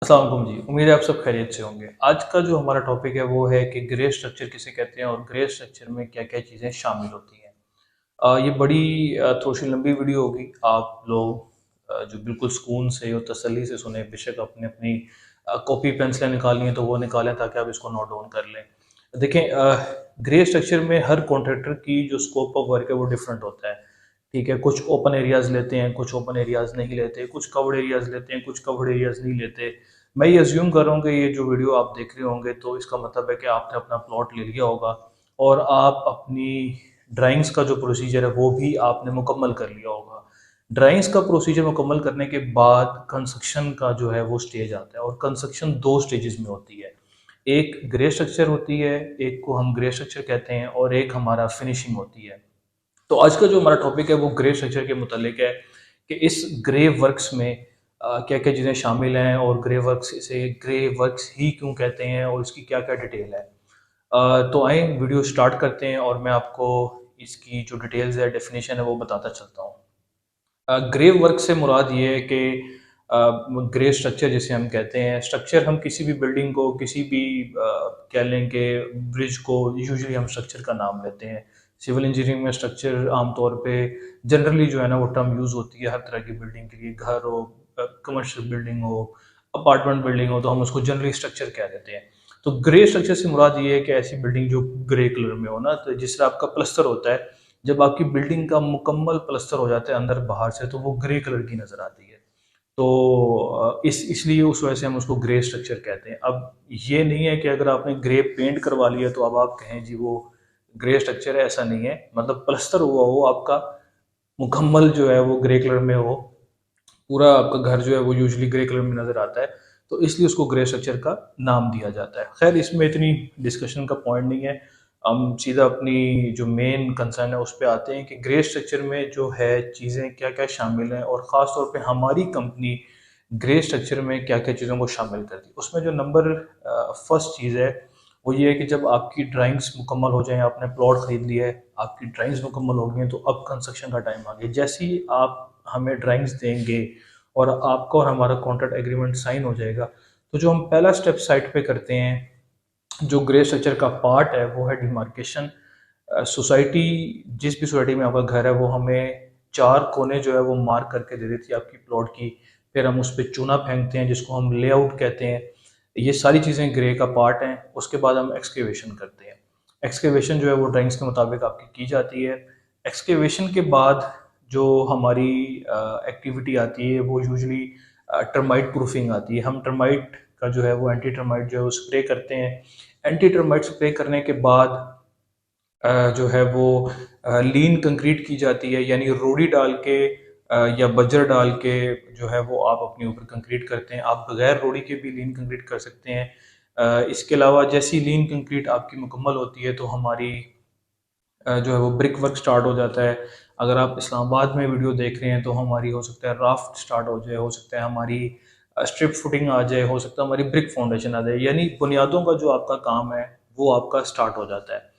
अस्सलाम वालेकुम जी। उम्मीद है आप सब खैरियत से होंगे। आज का जो हमारा टॉपिक है वो है कि ग्रे स्ट्रक्चर किसे कहते हैं और ग्रे स्ट्रक्चर में क्या-क्या चीज़ें शामिल होती हैं। ये बड़ी थोड़ी सी लंबी वीडियो होगी। आप लोग जो बिल्कुल सुकून से और तसल्ली से सुने, बेशक आपने अपनी कॉपी पेंसिलें निकालनी है तो वो निकालें ताकि आप इसको नोट डाउन कर लें। देखें, ग्रे स्ट्रक्चर में हर कॉन्ट्रैक्टर की जो स्कोप ऑफ वर्क है वो डिफरेंट होता है। ठीक है, कुछ ओपन एरियाज़ लेते हैं, कुछ ओपन एरियाज़ नहीं लेते, कुछ कवर्ड एरियाज़ लेते हैं, कुछ कवर्ड एरियाज़ नहीं लेते। मैं ये अज़्यूम कर रहा हूँ कि ये जो वीडियो आप देख रहे होंगे तो इसका मतलब है कि आपने अपना प्लॉट ले लिया होगा और आप अपनी ड्राइंग्स का जो प्रोसीजर है वो भी आपने मुकम्मल कर लिया होगा। ड्राइंग्स का प्रोसीजर मुकम्मल करने के बाद कंस्ट्रक्शन का जो है वो स्टेज आता है और कंस्ट्रक्शन 2 स्टेजेस में होती है। एक ग्रे स्ट्रक्चर होती है, एक को हम ग्रे स्ट्रक्चर कहते हैं और एक हमारा फिनिशिंग होती है। तो आज का जो हमारा टॉपिक है वो ग्रे स्ट्रक्चर के मुतालिक है कि इस ग्रे वर्क्स में क्या क्या चीज़ें शामिल हैं और ग्रे वर्क्स इसे ग्रे वर्क्स ही क्यों कहते हैं और इसकी क्या क्या डिटेल है। तो आए वीडियो स्टार्ट करते हैं और मैं आपको इसकी जो डिटेल्स है, डेफिनेशन है, वो बताता चलता हूँ। ग्रे वर्क से मुराद ये है कि ग्रे स्ट्रक्चर जिसे हम कहते हैं, स्ट्रक्चर हम किसी भी बिल्डिंग को, किसी भी कह लें कि ब्रिज को, यूजुअली हम स्ट्रक्चर का नाम लेते हैं। सिविल इंजीनियरिंग में स्ट्रक्चर आमतौर पे जनरली जो है ना वो टर्म यूज़ होती है हर तरह की बिल्डिंग के लिए। घर हो, कमर्शियल बिल्डिंग हो, अपार्टमेंट बिल्डिंग हो, तो हम उसको जनरली स्ट्रक्चर कह देते हैं। तो ग्रे स्ट्रक्चर से मुराद ये है कि ऐसी बिल्डिंग जो ग्रे कलर में हो ना, तो जिससे आपका प्लस्तर होता है, जब आपकी बिल्डिंग का मुकम्मल प्लस्तर हो जाता है अंदर बाहर से, तो वो ग्रे कलर की नज़र आती है। तो इसलिए उस वजह से हम उसको ग्रे स्ट्रक्चर कहते हैं। अब ये नहीं है कि अगर आपने ग्रे पेंट करवा लिया तो अब आप कहें जी वो ग्रे स्ट्रक्चर है, ऐसा नहीं है। मतलब प्लस्तर हुआ हो आपका मुकम्मल जो है वो ग्रे कलर में हो, पूरा आपका घर जो है वो यूजुअली ग्रे कलर में नज़र आता है, तो इसलिए उसको ग्रे स्ट्रक्चर का नाम दिया जाता है। खैर, इसमें इतनी डिस्कशन का पॉइंट नहीं है। हम सीधा अपनी जो मेन कंसर्न है उस पे आते हैं कि ग्रे स्ट्रक्चर में जो है चीज़ें क्या क्या शामिल हैं और ख़ास तौर पे हमारी कंपनी ग्रे स्ट्रक्चर में क्या क्या चीज़ों को शामिल करती है। उसमें जो नंबर फर्स्ट चीज़ है वो ये है कि जब आपकी ड्राइंग्स मुकम्मल हो जाएं, आपने प्लॉट ख़रीद लिया है, आपकी ड्राइंग्स मुकम्मल हो गई हैं, तो अब कंस्ट्रक्शन का टाइम आ गया। जैसे ही आप हमें ड्राइंग्स देंगे और आपका और हमारा कॉन्ट्रैक्ट एग्रीमेंट साइन हो जाएगा, तो जो हम पहला स्टेप साइट पे करते हैं, जो ग्रे स्ट्रक्चर का पार्ट है वो है डिमार्केशन। सोसाइटी, जिस भी सोसाइटी में आपका घर है, वो हमें 4 कोने जो है वो मार्क करके दे देती है आपकी प्लॉट की। फिर हम उस पे चूना फेंकते हैं जिसको हम लेआउट कहते हैं। ये सारी चीज़ें ग्रे का पार्ट हैं। उसके बाद हम एक्सकेवेशन करते हैं। एक्सकेवेशन जो है वो ड्राइंग्स के मुताबिक आपकी की जाती है। एक्सकेवेशन के बाद जो हमारी एक्टिविटी आती है वो यूजुअली टर्माइट प्रूफिंग आती है। हम टर्माइट का जो है वो एंटी टर्माइट जो है वो स्प्रे करते हैं। एंटी टर्माइट स्प्रे करने के बाद जो है वो लीन कंक्रीट की जाती है, यानी रोड़ी डाल के या बजर डाल के जो है वो आप अपने ऊपर कंक्रीट करते हैं। आप बगैर रोड़ी के भी लीन कंक्रीट कर सकते हैं। इसके अलावा जैसी लीन कंक्रीट आपकी मुकम्मल होती है तो हमारी जो है वो ब्रिक वर्क स्टार्ट हो जाता है। अगर आप इस्लामाबाद में वीडियो देख रहे हैं तो हमारी हो सकता है राफ्ट स्टार्ट हो जाए, हो सकता है हमारी स्ट्रिप फुटिंग आ जाए, हो सकता है हमारी ब्रिक फाउंडेशन आ जाए, यानी बुनियादों का जो आपका काम है वो आपका स्टार्ट हो जाता है।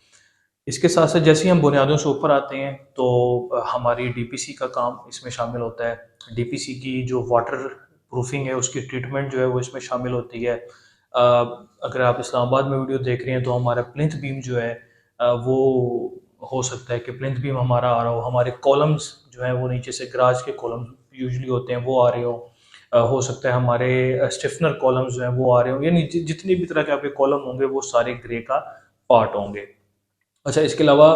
इसके साथ साथ जैसे ही हम बुनियादों से ऊपर आते हैं तो हमारी डीपीसी का काम इसमें शामिल होता है। डीपीसी की जो वाटर प्रूफिंग है उसकी ट्रीटमेंट जो है वो इसमें शामिल होती है। अगर आप इस्लामाबाद में वीडियो देख रहे हैं तो हमारा प्लिंथ बीम जो है वो हो सकता है कि प्लिंथ बीम हमारा आ रहा हो, हमारे कॉलम्स जो हैं वो नीचे से गराज के कॉलम्स यूजुअली होते हैं वो आ रहे हो सकता है हमारे स्टिफनर कॉलम्स जो हैं वो आ रहे हो, यानी जितनी भी तरह के आपके कॉलम होंगे वो सारे ग्रे का पार्ट होंगे। अच्छा, इसके अलावा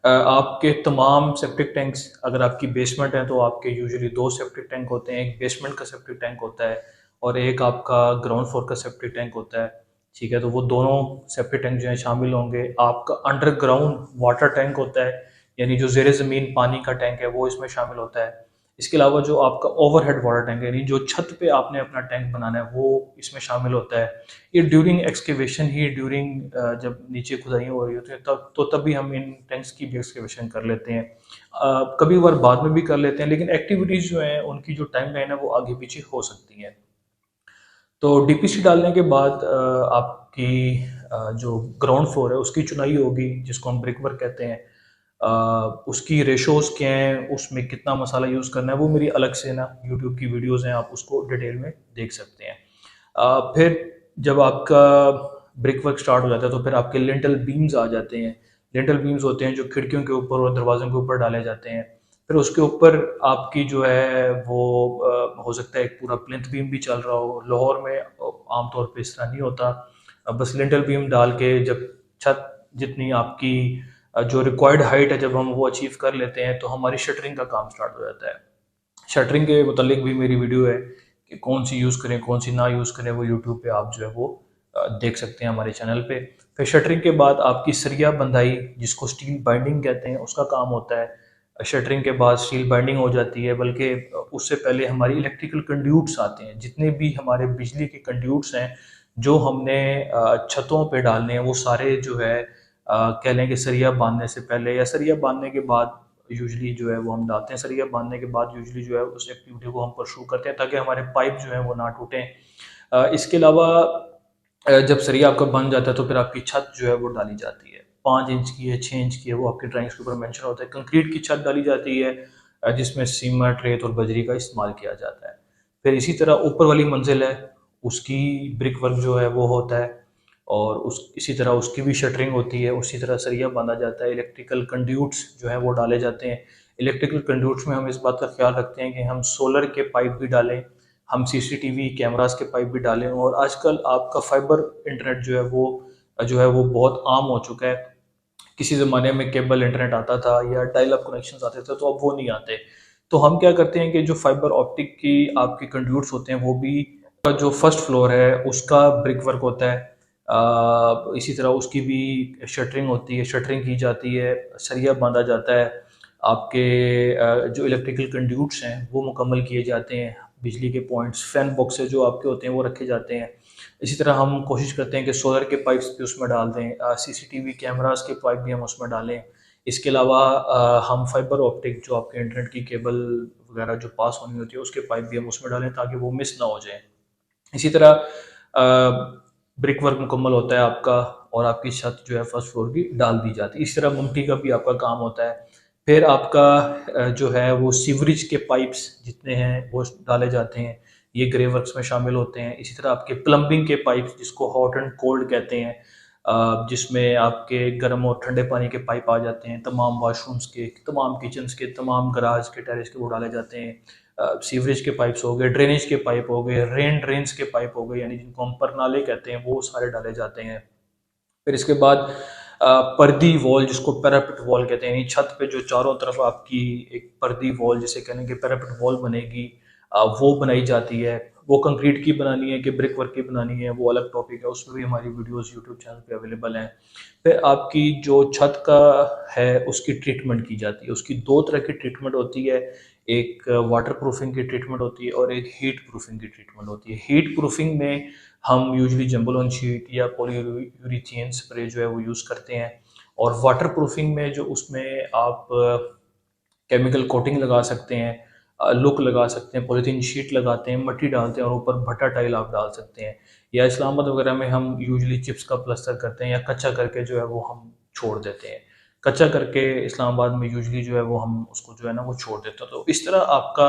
आपके तमाम सेप्टिक टैंक्स, अगर आपकी बेसमेंट है तो आपके यूजुअली 2 सेप्टिक टैंक होते हैं। एक बेसमेंट का सेप्टिक टैंक होता है और एक आपका ग्राउंड फ्लोर का सेप्टिक टैंक होता है। ठीक है, तो वो दोनों सेप्टिक टैंक जो है शामिल होंगे। आपका अंडरग्राउंड वाटर टैंक होता है, यानी जो ज़ेर ज़मीन पानी का टैंक है वो इसमें शामिल होता है। इसके अलावा जो आपका ओवरहेड वाटर टैंक है, यानी जो छत पे आपने अपना टैंक बनाना है, वो इसमें शामिल होता है। ये ड्यूरिंग एक्सकेवेशन ही, ड्यूरिंग जब नीचे खुदाई हो रही होती है तब भी हम इन टैंक्स की भी एक्सकेवेशन कर लेते हैं। कभी बार बाद में भी कर लेते हैं, लेकिन एक्टिविटीज़ जो हैं उनकी जो टाइम लाइन है वो आगे पीछे हो सकती हैं। तो डीपीसी डालने के बाद आपकी जो ग्राउंड फ्लोर है उसकी चुनाई होगी, जिसको हम ब्रिक वर्क कहते हैं। उसकी रेशोज़ क्या हैं, उसमें कितना मसाला यूज़ करना है, वो मेरी अलग से ना यूट्यूब की वीडियोज़ हैं, आप उसको डिटेल में देख सकते हैं। फिर जब आपका ब्रिक वर्क स्टार्ट हो जाता है तो फिर आपके लिंटल बीम्स आ जाते हैं। लिंटल बीम्स होते हैं जो खिड़कियों के ऊपर और दरवाजों के ऊपर डाले जाते हैं। फिर उसके ऊपर आपकी जो है वो हो सकता है एक पूरा प्लिंथ बीम भी चल रहा हो। लाहौर में आमतौर पे इस तरह नहीं होता। बस लिंटल बीम डाल के जब छत जितनी आपकी जो रिक्वायर्ड हाइट है जब हम वो अचीव कर लेते हैं तो हमारी शटरिंग का काम स्टार्ट हो जाता है। शटरिंग के मुतालिक भी मेरी वीडियो है कि कौन सी यूज़ करें कौन सी ना यूज़ करें, वो यूट्यूब पे आप जो है वो देख सकते हैं हमारे चैनल पे। फिर शटरिंग के बाद आपकी सरिया बंधाई जिसको स्टील बाइंडिंग कहते हैं उसका काम होता है। शटरिंग के बाद स्टील बाइंडिंग हो जाती है, बल्कि उससे पहले हमारी इलेक्ट्रिकल कंड्यूट्स आते हैं। जितने भी हमारे बिजली के कंड्यूट्स हैं जो हमने छतों पे डालने हैं वो सारे जो है कह लें कि सरिया बांधने से पहले या सरिया बांधने के बाद यूजली जो है वो हम डालते हैं। सरिया बांधने के बाद यूजली जो है उस एक्टिविटी को हम परस्यू करते हैं ताकि हमारे पाइप जो है वो ना टूटें। इसके अलावा जब सरिया आपका बन जाता है तो फिर आपकी छत जो है वो डाली जाती है। 5 इंच की है, 6 इंच की है, वो आपके ड्राइंग्स के ऊपर मेंशन होता है। कंक्रीट की छत डाली जाती है जिसमें सीमेंट, रेत और बजरी का इस्तेमाल किया जाता है। फिर इसी तरह ऊपर वाली मंजिल है उसकी ब्रिक वर्क जो है वो होता है और उस इसी तरह उसकी भी शटरिंग होती है। उसी तरह सरिया बांधा जाता है। इलेक्ट्रिकल कंड्यूट्स जो है वो डाले जाते हैं। इलेक्ट्रिकल कंड्यूट्स में हम इस बात का ख्याल रखते हैं कि हम सोलर के पाइप भी डालें, हम सीसीटीवी कैमरास के पाइप भी डालें। और आजकल आपका फाइबर इंटरनेट जो है वो बहुत आम हो चुका है। किसी ज़माने में केबल इंटरनेट आता था या डायल अप कनेक्शंस आते थे, तो अब वो नहीं आते। तो हम क्या करते हैं कि जो फाइबर ऑप्टिक की आपके कंड्यूट्स होते हैं वो भी जो फर्स्ट फ्लोर है उसका ब्रिक वर्क होता है। इसी तरह उसकी भी शटरिंग होती है, शटरिंग की जाती है, सरिया बांधा जाता है। आपके जो इलेक्ट्रिकल कंड्यूट्स हैं वो मुकम्मल किए जाते हैं। बिजली के पॉइंट्स, फैन बॉक्सेस जो आपके होते हैं वो रखे जाते हैं। इसी तरह हम कोशिश करते हैं कि सोलर के पाइप्स भी उसमें डाल दें, सीसीटीवी कैमरास के पाइप भी हम उसमें डालें। इसके अलावा हम फाइबर ऑप्टिक जो आपके इंटरनेट की केबल वगैरह जो पास होनी होती है उसके पाइप भी हम उसमें डालें ताकि वो मिस ना हो जाए। इसी तरह ब्रिक वर्क मुकम्मल होता है आपका और आपकी छत जो है फर्स्ट फ्लोर की डाल दी जाती है। इस तरह ममटी का भी आपका काम होता है। फिर आपका जो है वो सीवरेज के पाइप्स जितने हैं वो डाले जाते हैं, ये ग्रे वर्क्स में शामिल होते हैं। इसी तरह आपके प्लम्बिंग के पाइप्स जिसको हॉट एंड कोल्ड कहते हैं, जिसमें आपके गर्म और ठंडे पानी के पाइप आ जाते हैं। तमाम वाशरूम्स के, तमाम किचन्स के, तमाम गराज के, टेरेस के वो डाले जाते हैं। सीवरेज के पाइप्स हो गए, ड्रेनेज के पाइप हो गए, रेन ड्रेन्स के पाइप हो गए, यानी जिनको हम परनाले कहते हैं, वो सारे डाले जाते हैं। फिर इसके बाद पर्दी वॉल जिसको पैरापेट वॉल कहते हैं, यानी छत पे जो चारों तरफ आपकी एक पर्दी वॉल जिसे कहने के पैरापेट वॉल बनेगी, वो बनाई जाती है। वो कंक्रीट की बनानी है कि ब्रिक वर्क की बनानी है वो अलग टॉपिक है, उसमें भी हमारी वीडियोस यूट्यूब चैनल पे अवेलेबल हैं। फिर आपकी जो छत का है उसकी ट्रीटमेंट की जाती है। उसकी दो तरह की ट्रीटमेंट होती है, एक वाटर प्रूफिंग की ट्रीटमेंट होती है और एक हीट प्रूफिंग की ट्रीटमेंट होती है। हीट प्रूफिंग में हम यूजली जम्बोलोन शीट या पॉलीयूरिथेन स्प्रे जो है वो यूज़ करते हैं। और वाटर प्रूफिंग में जो उसमें आप केमिकल कोटिंग लगा सकते हैं, लुक लगा सकते हैं, पॉलीथीन शीट लगाते हैं, मट्टी डालते हैं और ऊपर भट्टा टाइल आप डाल सकते हैं। या इस्लामाबाद वगैरह में हम यूजली चिप्स का प्लास्टर करते हैं या कच्चा करके जो है वो हम छोड़ देते हैं। कच्चा करके इस्लामाबाद में यूजली जो है वो हम उसको जो है ना वो छोड़ देते हैं। तो इस तरह आपका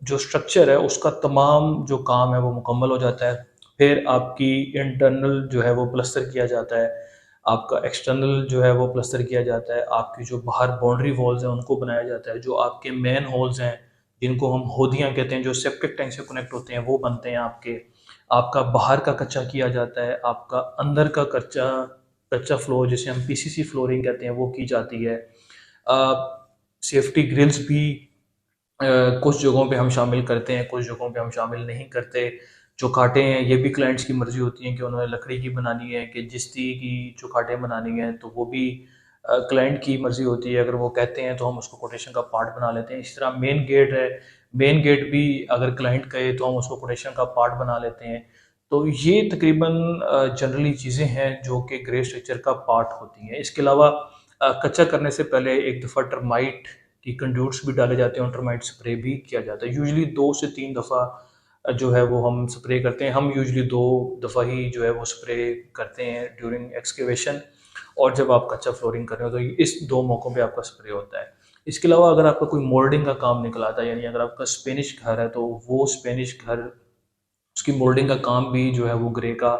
जो स्ट्रक्चर है उसका तमाम जो काम है वो मुकम्मल हो जाता है। फिर आपकी इंटरनल जो है वो प्लास्टर किया जाता है, आपका एक्सटर्नल जो है वो प्लास्टर किया जाता है, आपकी जो बाहर बाउंड्री वॉल्स हैं उनको बनाया जाता है, जो आपके मेन होल्स हैं जिनको हम होदियाँ कहते हैं जो सेप्टिक टैंक से कनेक्ट होते हैं वो बनते हैं आपके। आपका बाहर का कच्चा किया जाता है, आपका अंदर का कच्चा कच्चा फ्लोर जिसे हम पीसीसी फ्लोरिंग कहते हैं वो की जाती है। सेफ्टी ग्रिल्स भी कुछ जगहों पे हम शामिल करते हैं, कुछ जगहों पे हम शामिल नहीं करते। जो कांटे हैं ये भी क्लाइंट्स की मर्ज़ी होती है कि उन्होंने लकड़ी की बनानी है कि जिस्ती की जो कांटें बनानी है, तो वो भी क्लाइंट की मर्ज़ी होती है। अगर वो कहते हैं तो हम उसको कोटेशन का पार्ट बना लेते हैं। इसी तरह मेन गेट है, मेन गेट भी अगर क्लाइंट कहे तो हम उसको कोटेशन का पार्ट बना लेते हैं। तो ये तकरीबन जनरली चीज़ें हैं जो कि ग्रे स्ट्रक्चर का पार्ट होती हैं। इसके अलावा कच्चा करने से पहले एक दफ़ा टर्माइट की कंड्यूट्स भी डाले जाते हैं और टर्माइट स्प्रे भी किया जाता है। यूजली 2 से 3 दफ़ा जो है वो हम स्प्रे करते हैं। हम यूजली 2 दफ़ा ही जो है वो स्प्रे करते हैं ड्यूरिंग एक्सकेवेशन, और जब आप कच्चा फ्लोरिंग कर रहे हो तो इस 2 मौक़ों पे आपका स्प्रे होता है। इसके अलावा अगर आपका कोई मोल्डिंग का काम निकल आता है, यानी अगर आपका स्पेनिश घर है तो वो स्पेनिश घर उसकी मोल्डिंग का काम भी जो है वो ग्रे का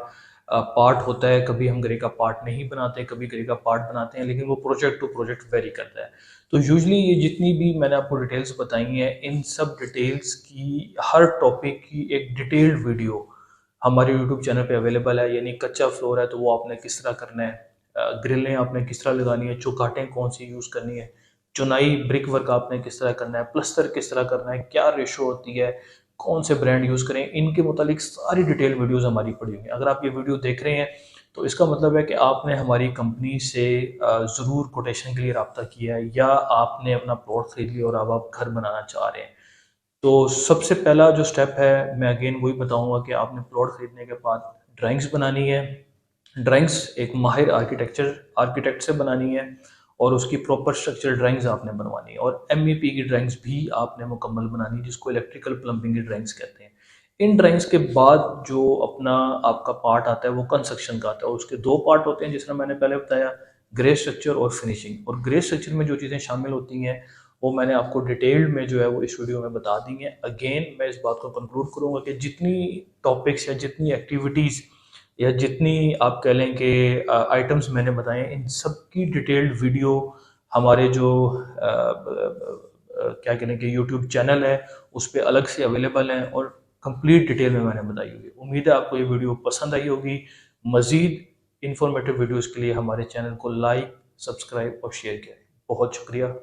पार्ट होता है। कभी हम ग्रे का पार्ट नहीं बनाते, कभी ग्रे का पार्ट बनाते हैं, लेकिन वो प्रोजेक्ट टू प्रोजेक्ट वेरी करता है। तो यूजुअली ये जितनी भी मैंने आपको डिटेल्स बताई हैं, इन सब डिटेल्स की, हर टॉपिक की एक डिटेल्ड वीडियो हमारे यूट्यूब चैनल पे अवेलेबल है। यानी कच्चा फ्लोर है तो वो आपने किस तरह करना है, ग्रिलें आपने किस तरह लगानी है, चौकाटें कौन सी यूज़ करनी है, चुनाई ब्रिक वर्क आपने किस तरह करना है, प्लस्तर किस तरह करना है, क्या रेशो होती है, कौन से ब्रांड यूज़ करें, इनके मुतालिक सारी डिटेल वीडियोस हमारी पड़ी हुई हैं। अगर आप ये वीडियो देख रहे हैं तो इसका मतलब है कि आपने हमारी कंपनी से ज़रूर कोटेशन के लिए रब्ता किया है, या आपने अपना प्लॉट खरीद लिया और अब आप घर बनाना चाह रहे हैं। तो सबसे पहला जो स्टेप है, मैं अगेन वही बताऊंगा कि आपने प्लॉट खरीदने के बाद ड्राइंग्स बनानी है। ड्राइंग्स एक माहिर आर्किटेक्ट से बनानी है, और उसकी प्रॉपर स्ट्रक्चर ड्राइंग्स आपने बनवानी है, और एमईपी की ड्राइंग्स भी आपने मुकम्मल बनानी है, जिसको इलेक्ट्रिकल प्लम्बिंग की ड्राइंग्स कहते हैं। इन ड्राइंग्स के बाद जो अपना आपका पार्ट आता है वो कंस्ट्रक्शन का आता है। उसके दो पार्ट होते हैं, जिसमें मैंने पहले बताया, ग्रे स्ट्रक्चर और फिनिशिंग। और ग्रे स्ट्रक्चर में जो चीज़ें शामिल होती हैं वो मैंने आपको डिटेल्ड में जो है वो इस वीडियो में बता दी हैं। अगेन मैं इस बात को कंक्लूड करूंगा कि जितनी टॉपिक्स या जितनी एक्टिविटीज़ या जितनी आप कह लें कि आइटम्स मैंने बताए, इन सब की डिटेल्ड वीडियो हमारे जो क्या कह लें कि यूट्यूब चैनल है उस पर अलग से अवेलेबल हैं, और कंप्लीट डिटेल में मैंने बताई हुई है। उम्मीद है आपको ये वीडियो पसंद आई होगी। मज़ीद इंफॉर्मेटिव वीडियोज़ के लिए हमारे चैनल को लाइक, सब्सक्राइब और शेयर करें। बहुत शुक्रिया।